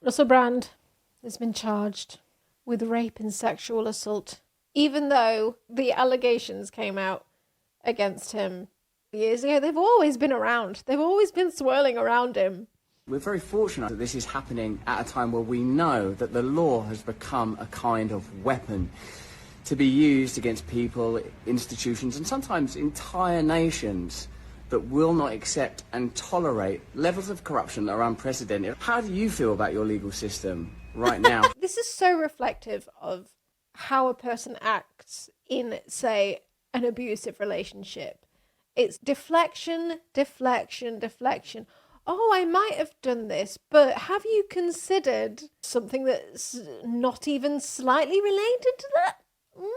Russell Brand has been charged with rape and sexual assault, even though the allegations came out against him years ago. They've always been around. They've always been swirling around him. We're very fortunate that this is happening at a time where we know that the law has become a kind of weapon to be used against people, institutions, and sometimes entire nations that will not accept and tolerate levels of corruption that are unprecedented. How do you feel about your legal system right now? This is so reflective of how a person acts in, say, an abusive relationship. It's deflection, deflection, deflection. Oh, I might have done this, but have you considered something that's not even slightly related to that?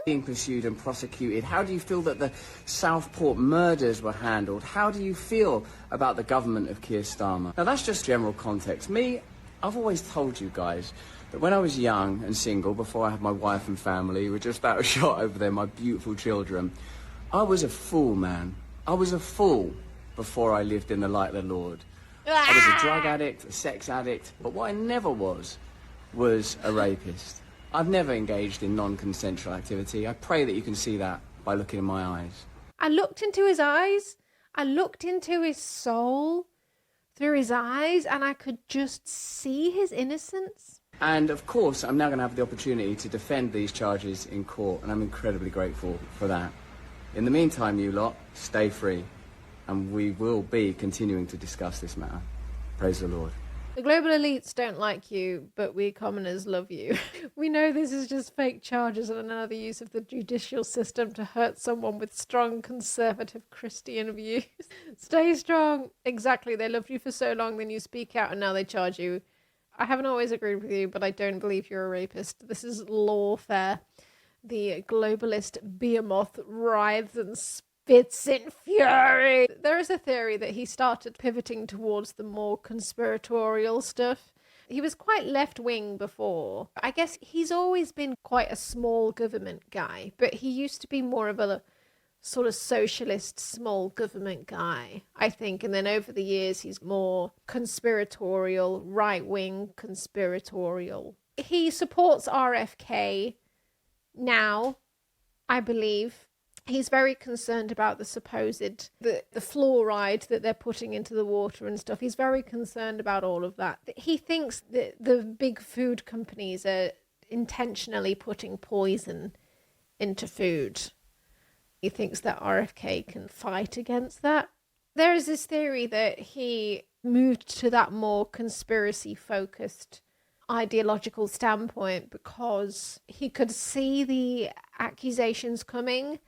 Being pursued and prosecuted. How do you feel that the Southport murders were handled? How do you feel about the government of Keir Starmer? Now, that's just general context. I've always told you guys that when I was young and single, before I had my wife and family, who were just out of shot over there, my beautiful children, I was a fool, man. I was a fool before I lived in the light of the Lord. I was a drug addict, a sex addict, but what I never was a rapist. I've never engaged in non-consensual activity. I pray that you can see that by looking in my eyes. I looked into his eyes. I looked into his soul through his eyes, and I could just see his innocence. And of course, I'm now going to have the opportunity to defend these charges in court, and I'm incredibly grateful for that. In the meantime, you lot, stay free, and we will be continuing to discuss this matter. Praise the Lord. The global elites don't like you, but we commoners love you. We know this is just fake charges and another use of the judicial system to hurt someone with strong conservative Christian views. Stay strong. Exactly. They loved you for so long, then you speak out and now they charge you. I haven't always agreed with you, but I don't believe you're a rapist. This is lawfare. The globalist behemoth writhes and spits in fury. There is a theory that he started pivoting towards the more conspiratorial stuff. He was quite left-wing before. I guess he's always been quite a small government guy, but he used to be more of a sort of socialist small government guy, I think. And then over the years, he's more conspiratorial, right-wing conspiratorial. He supports RFK now, I believe. He's very concerned about the supposed, the fluoride that they're putting into the water and stuff. He's very concerned about all of that. He thinks that the big food companies are intentionally putting poison into food. He thinks that RFK can fight against that. There is this theory that he moved to that more conspiracy-focused ideological standpoint because he could see the accusations coming.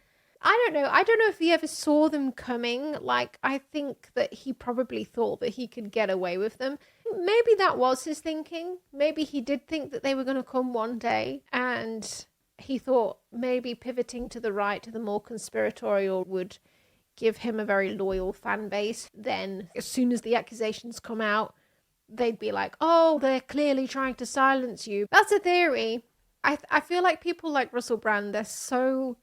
I don't know if he ever saw them coming. Like, I think that he probably thought that he could get away with them. Maybe that was his thinking. Maybe he did think that they were going to come one day, and he thought maybe pivoting to the right, to the more conspiratorial, would give him a very loyal fan base. Then, as soon as the accusations come out, they'd be like, oh, they're clearly trying to silence you. That's a theory. I feel like people like Russell Brand, they're so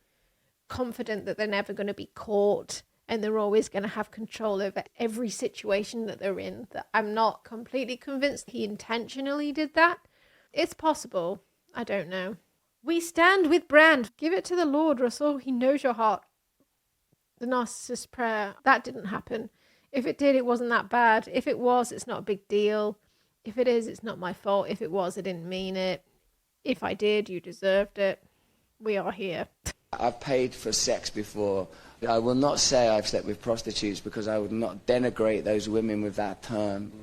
confident that they're never going to be caught and they're always going to have control over every situation that they're in, that I'm not completely convinced he intentionally did that. It's possible. I don't know. We stand with Brand. Give it to the Lord, Russell. He knows your heart. The narcissist prayer, that didn't happen. If it did, it wasn't that bad. If it was, it's not a big deal. If it is, it's not my fault. If it was, I didn't mean it. If I did, you deserved it. We are here. I've paid for sex before. I will not say I've slept with prostitutes because I would not denigrate those women with that term.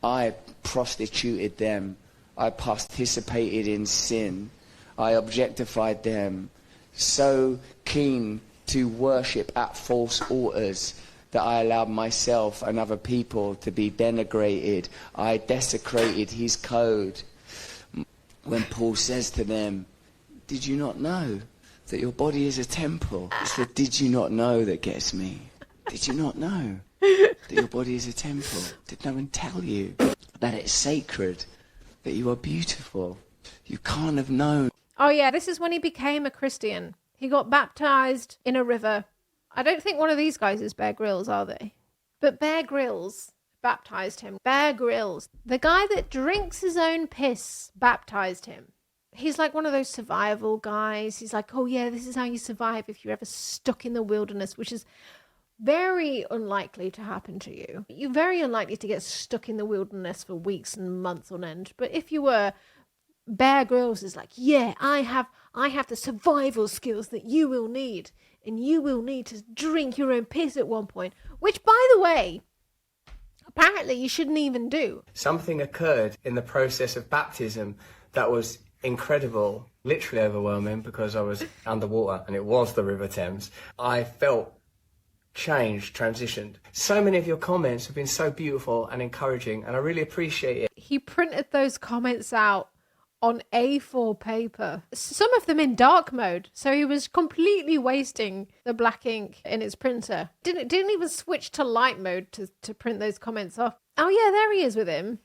I prostituted them. I participated in sin. I objectified them. So keen to worship at false altars that I allowed myself and other people to be denigrated. I desecrated his code. When Paul says to them, did you not know that your body is a temple? It's the did you not know that gets me. Did you not know that your body is a temple? Did no one tell you that it's sacred, that you are beautiful? You can't have known. Oh yeah, this is when he became a Christian. He got baptized in a river. I don't think one of these guys is Bear Grylls, are they? But Bear Grylls baptized him. Bear Grylls, the guy that drinks his own piss, baptized him. He's like one of those survival guys. He's like, oh yeah, this is how you survive if you're ever stuck in the wilderness, which is very unlikely to happen to you. You're very unlikely to get stuck in the wilderness for weeks and months on end. But if you were, Bear Grylls is like, yeah, I have the survival skills that you will need. And you will need to drink your own piss at one point. Which, by the way, apparently you shouldn't even do. Something occurred in the process of baptism that was incredible, literally overwhelming, because I was underwater and it was the River Thames. I felt changed, transitioned. So many of your comments have been so beautiful and encouraging, and I really appreciate it. He printed those comments out on A4 paper, some of them in dark mode, so he was completely wasting the black ink in his printer. Didn't even switch to light mode to print those comments off. Oh yeah, there he is with him.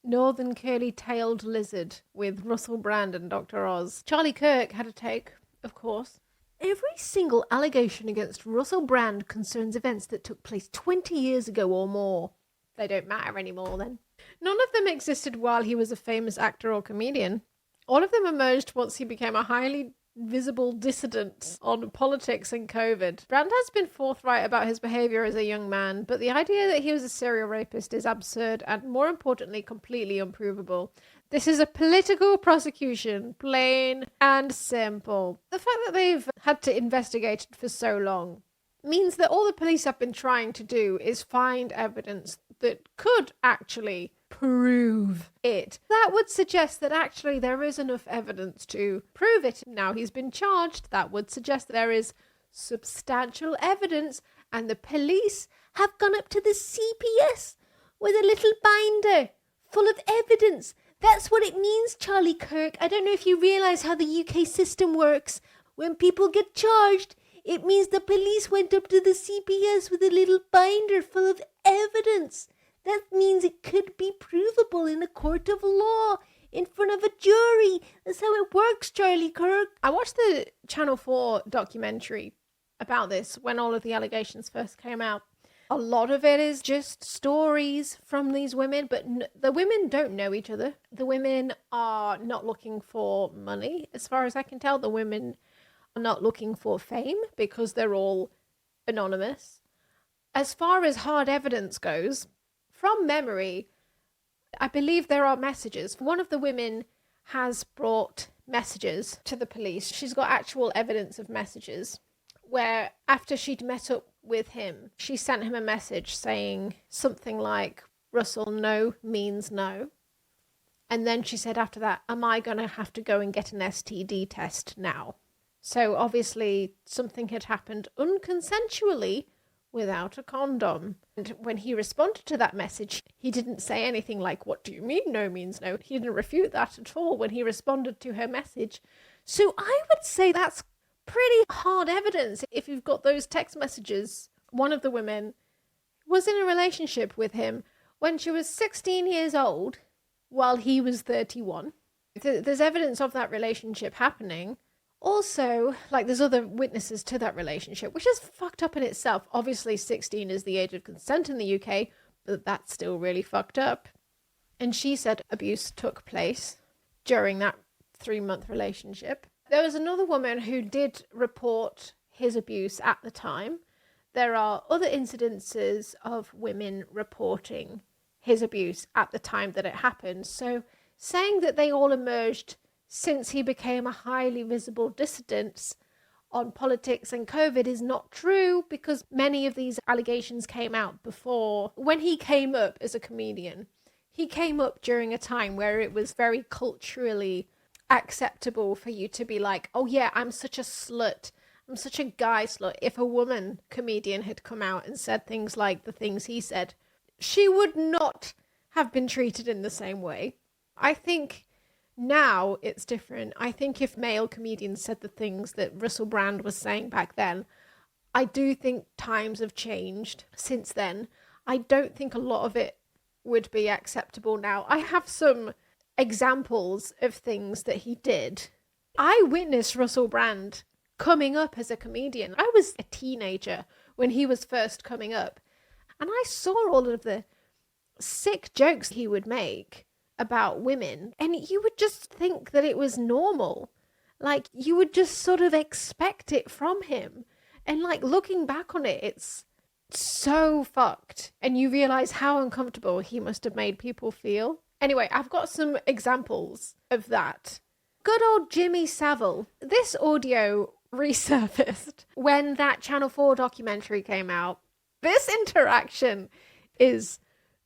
Northern curly-tailed lizard with Russell Brand and Dr. Oz. Charlie Kirk had a take, of course. Every single allegation against Russell Brand concerns events that took place 20 years ago or more. They don't matter anymore then. None of them existed while he was a famous actor or comedian. All of them emerged once he became a highly visible dissident on politics and COVID. Brand has been forthright about his behaviour as a young man, but the idea that he was a serial rapist is absurd and, more importantly, completely unprovable. This is a political prosecution, plain and simple. The fact that they've had to investigate it for so long means that all the police have been trying to do is find evidence that could actually prove it. That would suggest that actually there is enough evidence to prove it. Now he's been charged. That would suggest there is substantial evidence, and the police have gone up to the CPS with a little binder full of evidence. That's what it means, Charlie Kirk. I don't know if you realise how the UK system works. When people get charged, it means the police went up to the CPS with a little binder full of evidence. That means it could be provable in a court of law, in front of a jury. That's how it works, Charlie Kirk. I watched the Channel 4 documentary about this when all of the allegations first came out. A lot of it is just stories from these women, but the women don't know each other. The women are not looking for money, as far as I can tell. The women are not looking for fame because they're all anonymous. As far as hard evidence goes, from memory, I believe there are messages. One of the women has brought messages to the police. She's got actual evidence of messages where after she'd met up with him, she sent him a message saying something like, Russell, no means no. And then she said after that, am I going to have to go and get an STD test now? So obviously something had happened unconsensually without a condom. And when he responded to that message, he didn't say anything like, what do you mean no means no? He didn't refute that at all when he responded to her message. So I would say that's pretty hard evidence. If you've got those text messages, one of the women was in a relationship with him when she was 16 years old while he was 31. There's evidence of that relationship happening. Also, like, there's other witnesses to that relationship, which is fucked up in itself. Obviously, 16 is the age of consent in the UK, but that's still really fucked up. And she said abuse took place during that 3-month relationship. There was another woman who did report his abuse at the time. There are other incidences of women reporting his abuse at the time that it happened. So saying that they all emerged since he became a highly visible dissident on politics and COVID is not true, because many of these allegations came out before. When he came up as a comedian, he came up during a time where it was very culturally acceptable for you to be like, oh yeah, I'm such a slut. I'm such a guy slut. If a woman comedian had come out and said things like the things he said, she would not have been treated in the same way. I think now it's different. I think if male comedians said the things that Russell Brand was saying back then, I do think times have changed since then. I don't think a lot of it would be acceptable now. I have some examples of things that he did. I witnessed Russell Brand coming up as a comedian. I was a teenager when he was first coming up, and I saw all of the sick jokes he would make about women, and you would just think that it was normal. Like, you would just sort of expect it from him. And, like, looking back on it, it's so fucked. And you realize how uncomfortable he must have made people feel. Anyway, I've got some examples of that. Good old Jimmy Savile. This audio resurfaced when that Channel 4 documentary came out. This interaction is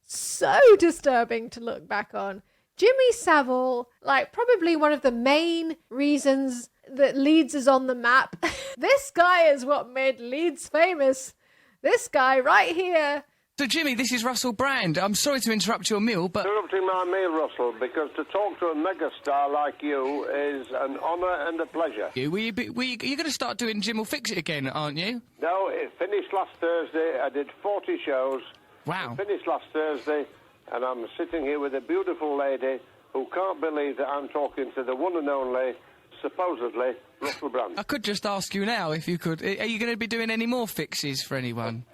so disturbing to look back on. Jimmy Savile, like, probably one of the main reasons that Leeds is on the map. This guy is what made Leeds famous. This guy right here. So, Jimmy, this is Russell Brand. I'm sorry to interrupt your meal, but... Interrupting my meal, Russell, because to talk to a megastar like you is an honour and a pleasure. You're going to start doing Jim Will Fix It again, aren't you? No, it finished last Thursday. I did 40 shows. Wow. It finished last Thursday, and I'm sitting here with a beautiful lady who can't believe that I'm talking to the one and only, supposedly, Russell Brand. I could just ask you now if you could. Are you going to be doing any more fixes for anyone?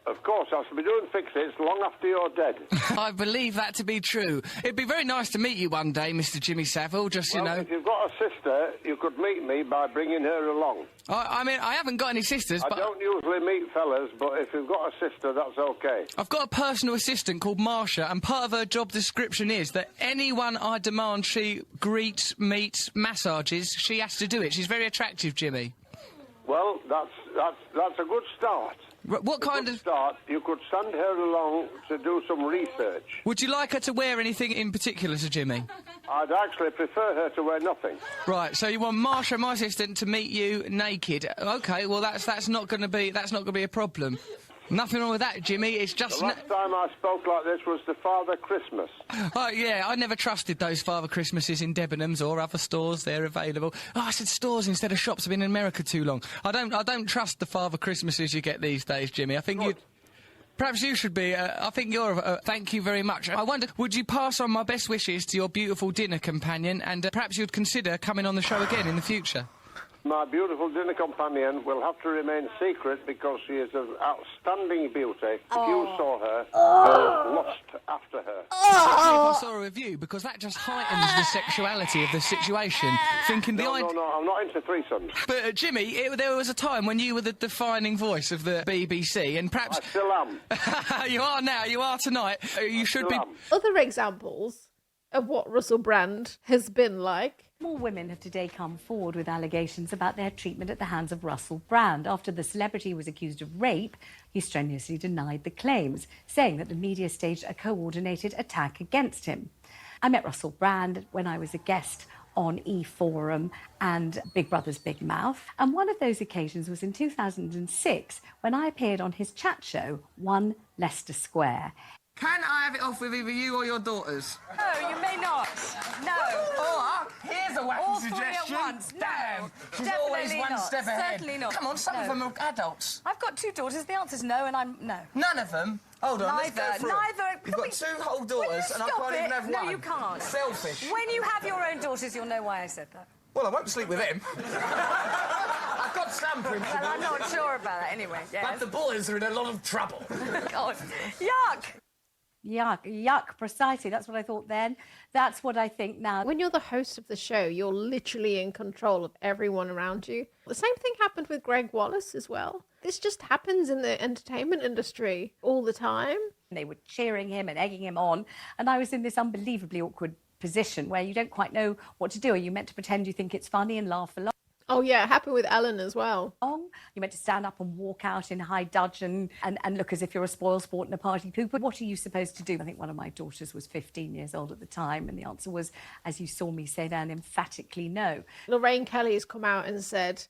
Of course, I shall be doing fix-its long after you're dead. I believe that to be true. It'd be very nice to meet you one day, Mr. Jimmy Savile, just, Well, you know. if you've got a sister, you could meet me by bringing her along. I mean, I haven't got any sisters, but... I don't usually meet fellas, but if you've got a sister, that's okay. I've got a personal assistant called Marsha, and part of her job description is that anyone I demand she greets, meets, massages, she has to do it. She's very attractive, Jimmy. Well, that's a good start. What kind of... start? You could send her along to do some research. Would you like her to wear anything in particular, Sir Jimmy? I'd actually prefer her to wear nothing. Right, so you want Marsha, my assistant, to meet you naked. OK, well, that's not going to be a problem. Nothing wrong with that, Jimmy. It's just... The last time I spoke like this was the Father Christmas. Oh, yeah, I never trusted those Father Christmases in Debenhams or other stores. They're available. Oh, I said stores instead of shops. I've been in America too long. I don't trust the Father Christmases you get these days, Jimmy. I think you... Perhaps you should be. I think you're... thank you very much. I wonder, would you pass on my best wishes to your beautiful dinner companion, and perhaps you'd consider coming on the show again in the future? My beautiful dinner companion will have to remain secret because she is of outstanding beauty. If you saw her, you'll lust after her. If I saw her with you, because that just heightens the sexuality of the situation. Thinking the idea... No, I'm not into threesomes. But, Jimmy, there was a time when you were the defining voice of the BBC, and perhaps... I still am. You are now, you are tonight. You should be... Other examples of what Russell Brand has been like. More women have today come forward with allegations about their treatment at the hands of Russell Brand. After the celebrity was accused of rape, he strenuously denied the claims, saying that the media staged a coordinated attack against him. I met Russell Brand when I was a guest on E-Forum and Big Brother's Big Mouth. And one of those occasions was in 2006 when I appeared on his chat show, One Leicester Square. Can I have it off with either you or your daughters? No, you may not. No. Oh, here's a wacky All three suggestion. at once. No, Damn, she's definitely always one not. step ahead. Certainly not. Come on, some of No. them are adults. I've got two daughters. The answer's no, and I'm no. None of them? Hold on, let's go Neither. through 'em. Neither. You've got two whole daughters, and I Stop can't it. even have one. No, you can't. Selfish. When you have your own daughters, you'll know why I said that. Well, I won't sleep with them. I've got some principles. Well, I'm not sure about that anyway. Yes. But the boys are in a lot of trouble. God. Yuck. Yuck, precisely. That's what I thought then. That's what I think now. When you're the host of the show, you're literally in control of everyone around you. The same thing happened with Greg Wallace as well. This just happens in the entertainment industry all the time. They were cheering him and egging him on, and I was in this unbelievably awkward position where you don't quite know what to do. Are you meant to pretend you think it's funny and laugh along? Oh yeah, it happened with Ellen as well. You're meant to stand up and walk out in high dudgeon and look as if you're a spoilsport and a party pooper. What are you supposed to do? I think one of my daughters was 15 years old at the time, and the answer was, as you saw me say then, emphatically no. Lorraine Kelly has come out and said,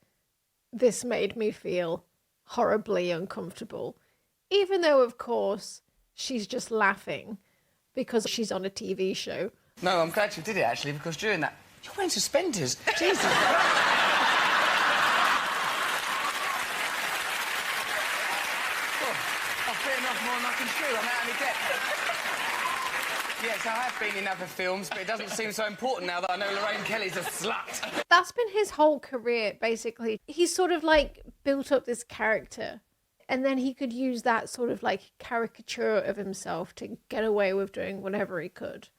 this made me feel horribly uncomfortable. Even though, of course, she's just laughing because she's on a TV show. No, I'm glad you did it, actually, because during that... You're wearing suspenders. Jesus. I've bitten off more than I can chew. I'm out of my depth. Yes, I have been in other films, but it doesn't seem so important now that I know Lorraine Kelly's a slut. That's been his whole career, basically. He's sort of like built up this character And then he could use that sort of like caricature of himself to get away with doing whatever he could.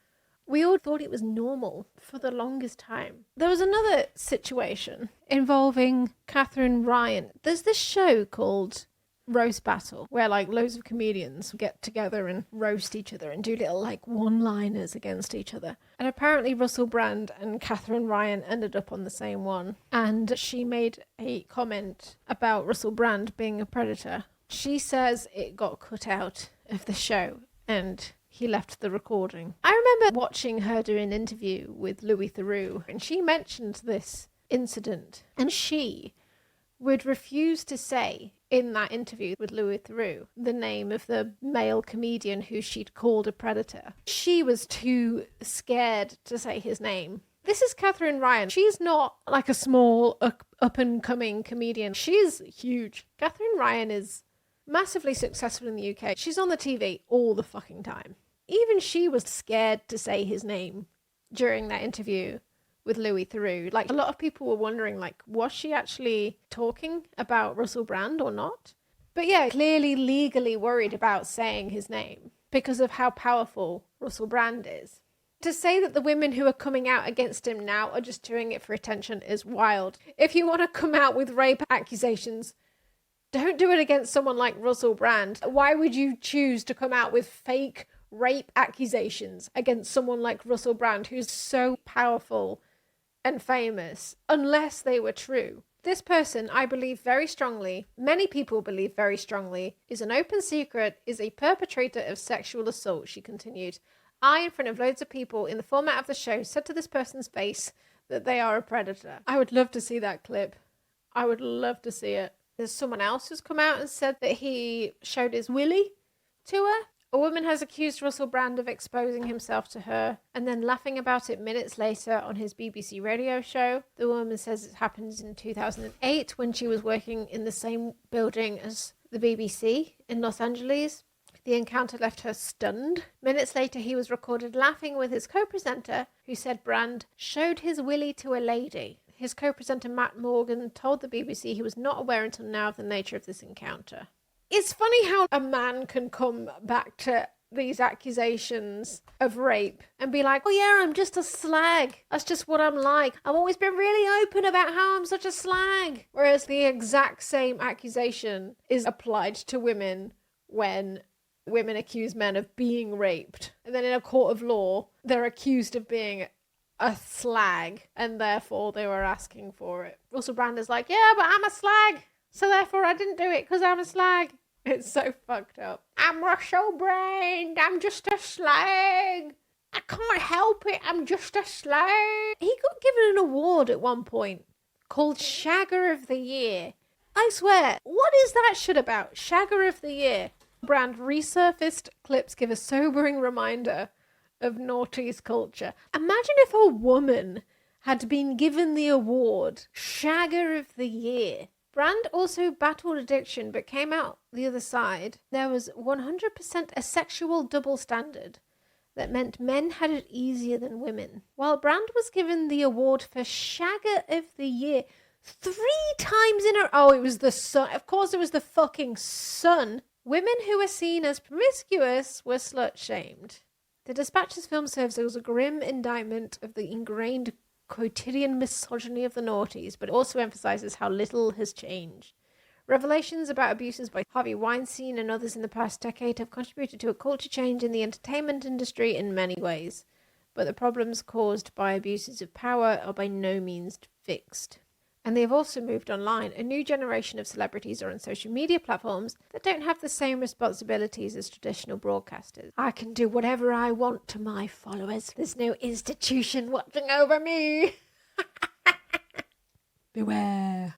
We all thought it was normal for the longest time. There was another situation involving Catherine Ryan. There's this show called Roast Battle, where like loads of comedians get together and roast each other and do little like one-liners against each other. And apparently Russell Brand and Catherine Ryan ended up on the same one. And she made a comment about Russell Brand being a predator. She says it got cut out of the show and he left the recording. I remember watching her do an interview with Louis Theroux, and she mentioned this incident, and she would refuse to say in that interview with Louis Theroux the name of the male comedian who she'd called a predator. She was too scared to say his name. This is Catherine Ryan. She's not like a small up-and-coming comedian. She's huge. Catherine Ryan is massively successful in the UK. She's on the TV all the fucking time. Even she was scared to say his name during that interview with Louis Theroux. Like, a lot of people were wondering, like, was she actually talking about Russell Brand or not? But yeah, clearly legally worried about saying his name because of how powerful Russell Brand is. To say that the women who are coming out against him now are just doing it for attention is wild. If you want to come out with rape accusations, don't do it against someone like Russell Brand. Why would you choose to come out with fake rape accusations against someone like Russell Brand, who's so powerful and famous, unless they were true? This person, I believe very strongly, many people believe very strongly, is an open secret, is a perpetrator of sexual assault, she continued. I, in front of loads of people in the format of the show, said to this person's face that they are a predator. I would love to see that clip. I would love to see it. There's someone else who's come out and said that he showed his willy to her. A woman has accused Russell Brand of exposing himself to her and then laughing about it minutes later on his BBC radio show. The woman says it happened in 2008 when she was working in the same building as the BBC in Los Angeles. The encounter left her stunned. Minutes later, he was recorded laughing with his co-presenter, who said Brand showed his willy to a lady. His co-presenter Matt Morgan told the BBC he was not aware until now of the nature of this encounter. It's funny how a man can come back to these accusations of rape and be like, oh yeah, I'm just a slag. That's just what I'm like. I've always been really open about how I'm such a slag. Whereas the exact same accusation is applied to women when women accuse men of being raped. And then in a court of law, they're accused of being a slag and therefore they were asking for it. Russell Brand is like, yeah, but I'm a slag. So therefore I didn't do it because I'm a slag. It's so fucked up. I'm Russell Brand. I'm just a slag. I can't help it. I'm just a slag. He got given an award at one point called Shagger of the Year. I swear, what is that shit about? Shagger of the Year. Brand resurfaced clips give a sobering reminder of noughties culture. Imagine if a woman had been given the award Shagger of the Year. Brand also battled addiction but came out the other side. There was 100% a sexual double standard that meant men had it easier than women. While Brand was given the award for Shagger of the Year 3 times in a row. Oh, it was the Sun. Of course it was the fucking Sun. Women who were seen as promiscuous were slut-shamed. The Dispatch's film serves as a grim indictment of the ingrained quotidian misogyny of the noughties, but also emphasizes how little has changed. Revelations about abuses by Harvey Weinstein and others in the past decade have contributed to a culture change in the entertainment industry in many ways, but the problems caused by abuses of power are by no means fixed. And they have also moved online. A new generation of celebrities are on social media platforms that don't have the same responsibilities as traditional broadcasters. I can do whatever I want to my followers. There's no institution watching over me. Beware.